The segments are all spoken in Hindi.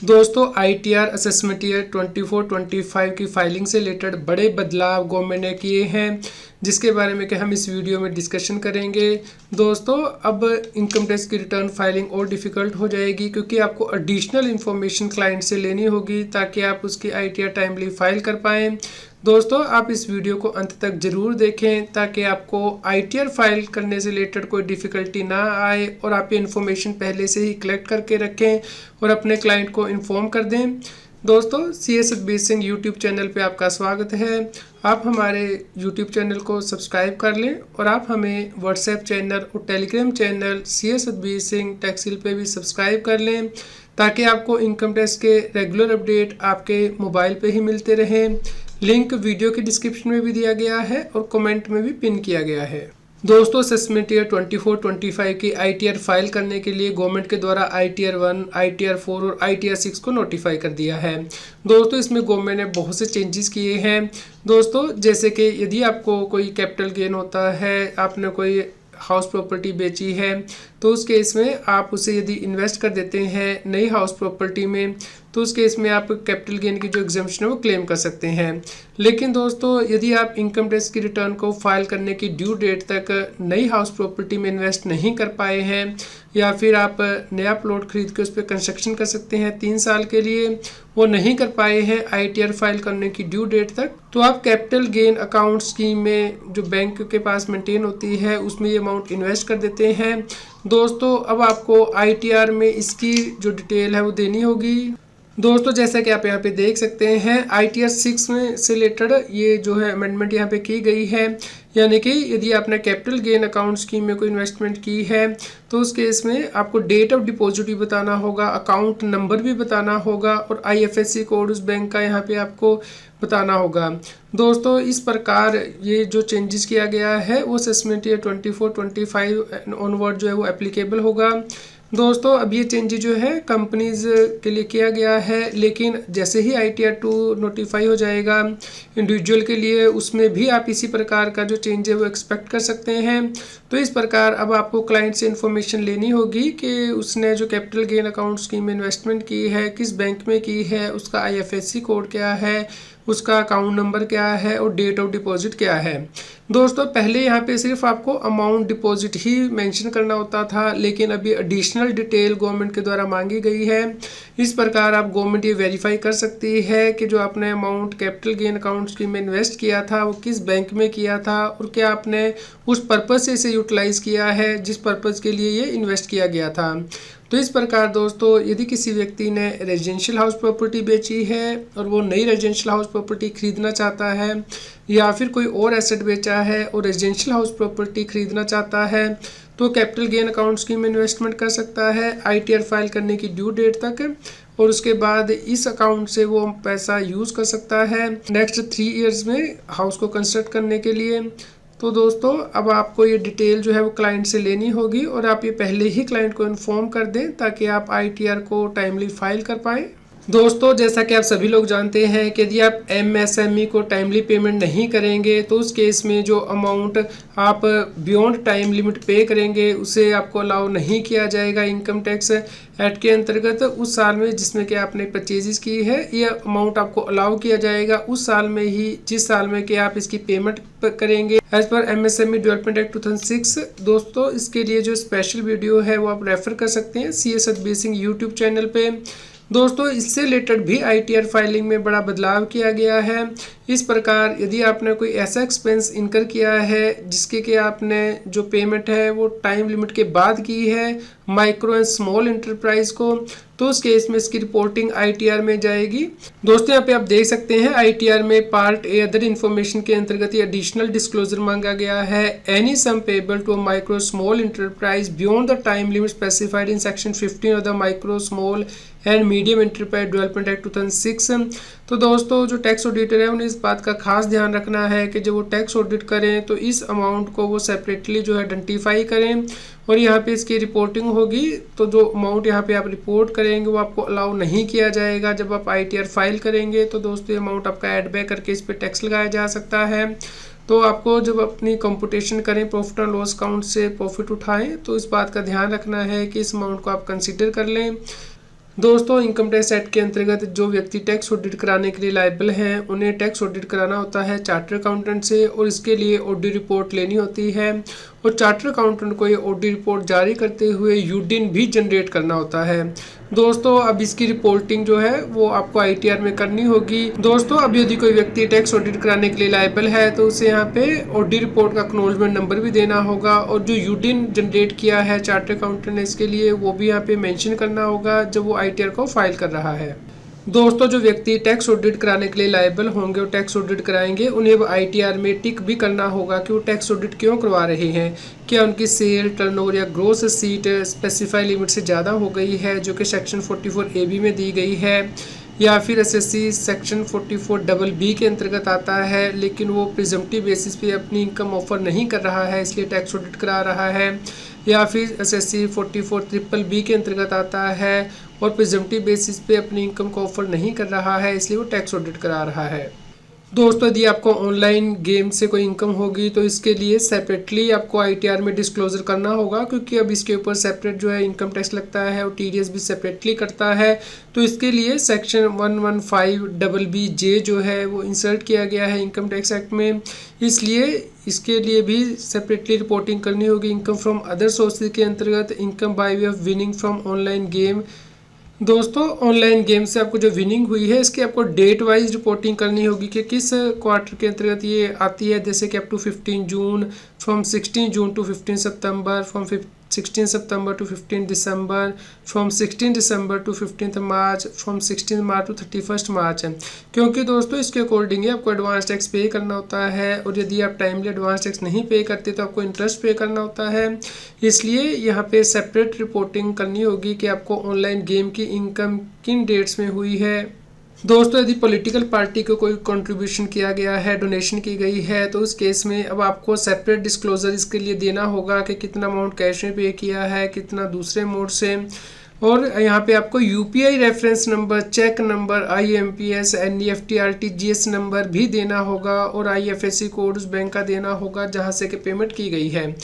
दोस्तों ITR असेसमेंट ईयर 24-25 की फाइलिंग से रिलेटेड बड़े बदलाव गवर्नमेंट ने किए हैं, जिसके बारे में कि हम इस वीडियो में डिस्कशन करेंगे। दोस्तों अब इनकम टैक्स की रिटर्न फाइलिंग और डिफ़िकल्ट हो जाएगी, क्योंकि आपको एडिशनल इन्फॉर्मेशन क्लाइंट से लेनी होगी ताकि आप उसकी ITR टाइमली फाइल कर पाएँ। दोस्तों आप इस वीडियो को अंत तक ज़रूर देखें ताकि आपको ITR फाइल करने से रिलेटेड कोई डिफ़िकल्टी ना आए और आप ये इन्फॉर्मेशन पहले से ही कलेक्ट करके रखें और अपने क्लाइंट को इन्फॉर्म कर दें। दोस्तों CS Satbir Singh YouTube channel पे आपका स्वागत है। आप हमारे यूट्यूब चैनल को सब्सक्राइब कर लें और आप हमें व्हाट्सएप चैनल और Telegram channel CS Satbir Singh Taxil पे भी सब्सक्राइब कर लें ताकि आपको इनकम टैक्स के रेगुलर अपडेट आपके मोबाइल पे ही मिलते रहें। लिंक वीडियो की डिस्क्रिप्शन में भी दिया गया है और कमेंट में भी पिन किया गया है। दोस्तों असेसमेंट ईयर 24-25 की ITR फाइल करने के लिए गवर्नमेंट के द्वारा ITR 1, ITR 4 और ITR 6 को नोटिफाई कर दिया है। दोस्तों इसमें गवर्नमेंट ने बहुत से चेंजेस किए हैं। दोस्तों जैसे कि यदि आपको कोई कैपिटल गेन होता है, आपने कोई हाउस प्रॉपर्टी बेची है, तो उस केस में आप उसे यदि इन्वेस्ट कर देते हैं नई हाउस प्रॉपर्टी में, तो उस केस में आप कैपिटल गेन की जो एग्जम्पशन है वो क्लेम कर सकते हैं। लेकिन दोस्तों यदि आप इनकम टैक्स की रिटर्न को फाइल करने की ड्यू डेट तक नई हाउस प्रॉपर्टी में इन्वेस्ट नहीं कर पाए हैं, या फिर आप नया प्लॉट खरीद के उस पर कंस्ट्रक्शन कर सकते हैं 3 साल के लिए, वो नहीं कर पाए हैं ITR फाइल करने की ड्यू डेट तक, तो आप कैपिटल गेन अकाउंट स्कीम में जो बैंक के पास मेंटेन होती है उसमें ये अमाउंट इन्वेस्ट कर देते हैं। दोस्तों अब आपको ITR में इसकी जो डिटेल है वो देनी होगी। दोस्तों जैसा कि आप यहाँ पे देख सकते हैं ITR 6 में से रिलेटेड ये जो है अमेंडमेंट यहाँ पे की गई है, यानी कि यदि आपने कैपिटल गेन अकाउंट स्कीम में कोई इन्वेस्टमेंट की है तो उस केस में आपको डेट ऑफ डिपॉजिट भी बताना होगा, अकाउंट नंबर भी बताना होगा और IFSC कोड उस बैंक का यहाँ पे आपको बताना होगा। दोस्तों इस प्रकार ये जो चेंजेस किया गया है वो असेसमेंट ईयर 24-25 ऑनवर्ड जो है वो एप्लीकेबल होगा। दोस्तों अब ये चेंज जो है कंपनीज के लिए किया गया है, लेकिन जैसे ही ITR 2 नोटिफाई हो जाएगा इंडिविजुअल के लिए, उसमें भी आप इसी प्रकार का जो चेंज है वो एक्सपेक्ट कर सकते हैं। तो इस प्रकार अब आपको क्लाइंट से इन्फॉर्मेशन लेनी होगी कि उसने जो कैपिटल गेन अकाउंट स्कीम में इन्वेस्टमेंट की है किस बैंक में की है, उसका IFSC कोड क्या है, उसका अकाउंट नंबर क्या है और डेट ऑफ डिपॉजिट क्या है। दोस्तों पहले यहाँ पे सिर्फ आपको अमाउंट डिपॉजिट ही मेंशन करना होता था, लेकिन अभी एडिशनल डिटेल गवर्नमेंट के द्वारा मांगी गई है। इस प्रकार आप गवर्नमेंट ये वेरीफाई कर सकती है कि जो आपने amount capital gain account scheme में इन्वेस्ट किया था वो किस बैंक में किया था और क्या आपने उस पर्पज़ से इसे यूटिलाइज़ किया है जिस पर्पज़ के लिए ये इन्वेस्ट किया गया था। तो इस प्रकार दोस्तों यदि किसी व्यक्ति ने रेजिडेंशियल हाउस प्रॉपर्टी बेची है और वो नई रेजिडेंशियल हाउस प्रॉपर्टी खरीदना चाहता है, या फिर कोई और एसेट बेचा है और रेजिडेंशियल हाउस प्रॉपर्टी खरीदना चाहता है, तो कैपिटल गेन अकाउंट स्कीम में इन्वेस्टमेंट कर सकता है ITR फाइल करने की ड्यू डेट तक, और उसके बाद इस अकाउंट से वो पैसा यूज़ कर सकता है नेक्स्ट 3 इयर्स में हाउस को कंस्ट्रक्ट करने के लिए। तो दोस्तों अब आपको ये डिटेल जो है वो क्लाइंट से लेनी होगी और आप ये पहले ही क्लाइंट को इन्फॉर्म कर दें ताकि आप ITR को टाइमली फाइल कर पाएँ। दोस्तों जैसा कि आप सभी लोग जानते हैं कि यदि आप MSME को टाइमली पेमेंट नहीं करेंगे तो उस केस में जो अमाउंट आप बियॉन्ड टाइम लिमिट पे करेंगे उसे आपको अलाउ नहीं किया जाएगा इनकम टैक्स एक्ट के अंतर्गत। उस साल में जिसमें कि आपने परचेजेस की है ये अमाउंट आपको अलाउ किया जाएगा उस साल में ही जिस साल में कि आप इसकी पेमेंट करेंगे as per MSME development act 2006। दोस्तों इसके लिए जो स्पेशल वीडियो है वो आप रेफर कर सकते हैं CS Satbir Singh YouTube channel पे। दोस्तों इससे रिलेटेड भी ITR फाइलिंग में बड़ा बदलाव किया गया है। इस प्रकार यदि आपने कोई ऐसा एक्सपेंस इनकर किया है जिसके कि आपने जो पेमेंट है वो टाइम लिमिट के बाद की है माइक्रो एंड स्मॉल इंटरप्राइज को, तो उस केस में इसकी रिपोर्टिंग ITR में जाएगी। दोस्तों यहाँ पे आप देख सकते हैं ITR में पार्ट ए अदर इन्फॉर्मेशन के अंतर्गत ये एडिशनल डिस्क्लोजर मांगा गया है। Any sum payable to micro small enterprise beyond the time limit specified in section 15 of the micro small and medium enterprise development act 2006। तो दोस्तों जो टैक्स ऑडिटर है उन्हें इस बात का खास ध्यान रखना है कि जब वो टैक्स ऑडिट करें तो इस अमाउंट को वो सेपरेटली जो है आइडेंटिफाई करें और यहाँ पे इसकी रिपोर्टिंग होगी। तो जो अमाउंट यहाँ पे आप रिपोर्ट करेंगे वो आपको अलाउ नहीं किया जाएगा जब आप ITR फाइल करेंगे। तो दोस्तों ये अमाउंट आपका ऐड बैक करके इस पर टैक्स लगाया जा सकता है। तो आपको जब अपनी कंप्यूटेशन करें प्रॉफिट एंड लॉस अकाउंट से प्रॉफिट उठाएं तो इस बात का ध्यान रखना है कि इस अमाउंट को आप कंसीडर कर लें। दोस्तों इनकम टैक्स एक्ट के अंतर्गत जो व्यक्ति टैक्स ऑडिट कराने के लिए लायबल हैं उन्हें टैक्स ऑडिट कराना होता है चार्टर अकाउंटेंट से, और इसके लिए ऑडिट रिपोर्ट लेनी होती है और चार्टर अकाउंटेंट को ये ऑडिट रिपोर्ट जारी करते हुए यूडिन भी जनरेट करना होता है। दोस्तों अब इसकी रिपोर्टिंग जो है वो आपको आईटीआर में करनी होगी। दोस्तों अब यदि कोई व्यक्ति टैक्स ऑडिट कराने के लिए लायबल है तो उसे यहाँ पे ऑडिट रिपोर्ट का एक्नॉलेजमेंट नंबर भी देना होगा, और जो यूडिन जनरेट किया है चार्टर अकाउंटेंट ने इसके लिए वो भी यहाँ पे मेंशन करना होगा जब वो आईटीआर को फाइल कर रहा है। दोस्तों जो व्यक्ति टैक्स ऑडिट कराने के लिए लायबल होंगे और टैक्स ऑडिट कराएंगे उन्हें आईटीआर में टिक भी करना होगा कि वो टैक्स ऑडिट क्यों करवा रहे हैं। क्या उनकी सेल, टर्नओवर या ग्रोस रिसीट स्पेसिफाई लिमिट से ज़्यादा हो गई है जो कि सेक्शन 44AB में दी गई है, या फिर एसएससी सेक्शन 44BB के अंतर्गत आता है लेकिन वो प्रिजम्पटिव बेसिस पे अपनी इनकम ऑफर नहीं कर रहा है इसलिए टैक्स ऑडिट करा रहा है, या फिर एसएससी 44BBB के अंतर्गत आता है और प्रिजम्पटिव बेसिस पे अपनी इनकम को ऑफर नहीं कर रहा है इसलिए वो टैक्स ऑडिट करा रहा है। दोस्तों यदि आपको ऑनलाइन गेम से कोई इनकम होगी तो इसके लिए सेपरेटली आपको आईटीआर में डिस्क्लोजर करना होगा, क्योंकि अब इसके ऊपर सेपरेट जो है इनकम टैक्स लगता है और टीडीएस भी सेपरेटली करता है। तो इसके लिए सेक्शन 115BBJ जो है वो इंसर्ट किया गया है इनकम टैक्स एक्ट में, इसलिए इसके लिए भी सेपरेटली रिपोर्टिंग करनी होगी। इनकम फ्रॉम अदर सोर्सेज के अंतर्गत income by way of winning from online game. दोस्तों ऑनलाइन गेम से आपको जो विनिंग हुई है इसकी आपको डेट वाइज रिपोर्टिंग करनी होगी कि किस क्वार्टर के अंतर्गत ये आती है, जैसे कि up to 15 June, from 16 June to 15 September, from 16 September to 15 December, from 16 December to 15 March, from 16 March to 31 March है। क्योंकि दोस्तों इसके अकॉर्डिंग आपको एडवांस टैक्स पे करना होता है, और यदि आप टाइमली एडवांस टैक्स नहीं पे करते तो आपको इंटरेस्ट पे करना होता है। इसलिए यहाँ पे सेपरेट रिपोर्टिंग करनी होगी कि आपको ऑनलाइन गेम की इनकम किन डेट्स में हुई है। दोस्तों यदि पॉलिटिकल पार्टी को कोई कंट्रीब्यूशन किया गया है, डोनेशन की गई है, तो उस केस में अब आपको सेपरेट डिस्क्लोजर इसके लिए देना होगा कि कितना अमाउंट कैश में पे किया है, कितना दूसरे मोड से, और यहाँ पे आपको UPI reference number, cheque number, IMPS, NEFT, RTGS number भी देना होगा, और आईएफएससी कोड उस बैंक का देना होगा जहाँ से कि पेमेंट की गई है।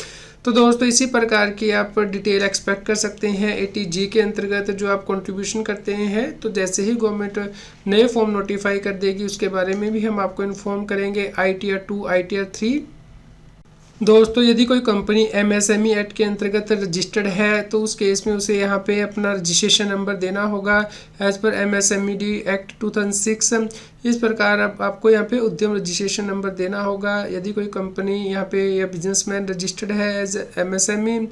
तो दोस्तों इसी प्रकार की आप डिटेल एक्सपेक्ट कर सकते हैं एटीजी के अंतर्गत जो आप कंट्रीब्यूशन करते हैं। तो जैसे ही गवर्नमेंट नए फॉर्म नोटिफाई कर देगी उसके बारे में भी हम आपको इन्फॉर्म करेंगे, आईटीआर 2, आईटीआर 3। दोस्तों यदि कोई कंपनी एमएसएमई एक्ट के अंतर्गत रजिस्टर्ड है तो उस केस में उसे यहाँ पे अपना रजिस्ट्रेशन नंबर देना होगा एज पर एमएसएमई एक्ट 2006। इस प्रकार आपको यहाँ पे उद्यम रजिस्ट्रेशन नंबर देना होगा यदि कोई कंपनी यहाँ पे या बिजनेसमैन रजिस्टर्ड है एज एमएसएमई।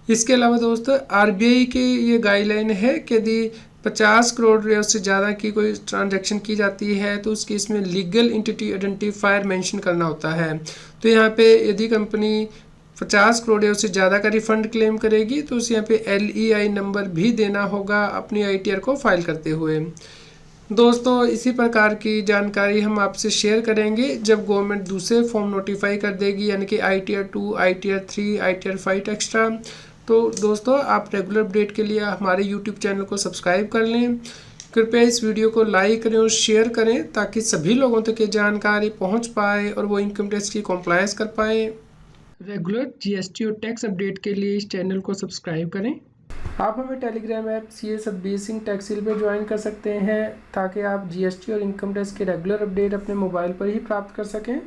इसके अलावा दोस्तों आरबीआई के ये गाइडलाइन है कि यदि 50 करोड़ या उससे ज़्यादा की कोई ट्रांजैक्शन की जाती है तो उस केस में लीगल एंटिटी आइडेंटिफायर मेंशन करना होता है। तो यहाँ पे यदि कंपनी 50 करोड़ या उससे ज़्यादा का रिफंड क्लेम करेगी तो उसे यहाँ पे LEI नंबर भी देना होगा अपनी ITR को फाइल करते हुए। दोस्तों इसी प्रकार की जानकारी हम आपसे शेयर करेंगे जब गवर्नमेंट दूसरे फॉर्म नोटिफाई कर देगी, यानी कि ITR 2, ITR 3, ITR 5 एक्स्ट्रा। तो दोस्तों आप रेगुलर अपडेट के लिए हमारे YouTube चैनल को सब्सक्राइब कर लें। कृपया इस वीडियो को लाइक करें और शेयर करें ताकि सभी लोगों तक ये जानकारी पहुंच पाए और वो इनकम टैक्स की कॉम्प्लायंस कर पाए। रेगुलर GST और टैक्स अपडेट के लिए इस चैनल को सब्सक्राइब करें। आप हमें Telegram app CA Satbir Singh Taxil पर ज्वाइन कर सकते हैं ताकि आप GST और इनकम टैक्स के रेगुलर अपडेट अपने मोबाइल पर ही प्राप्त कर सकें।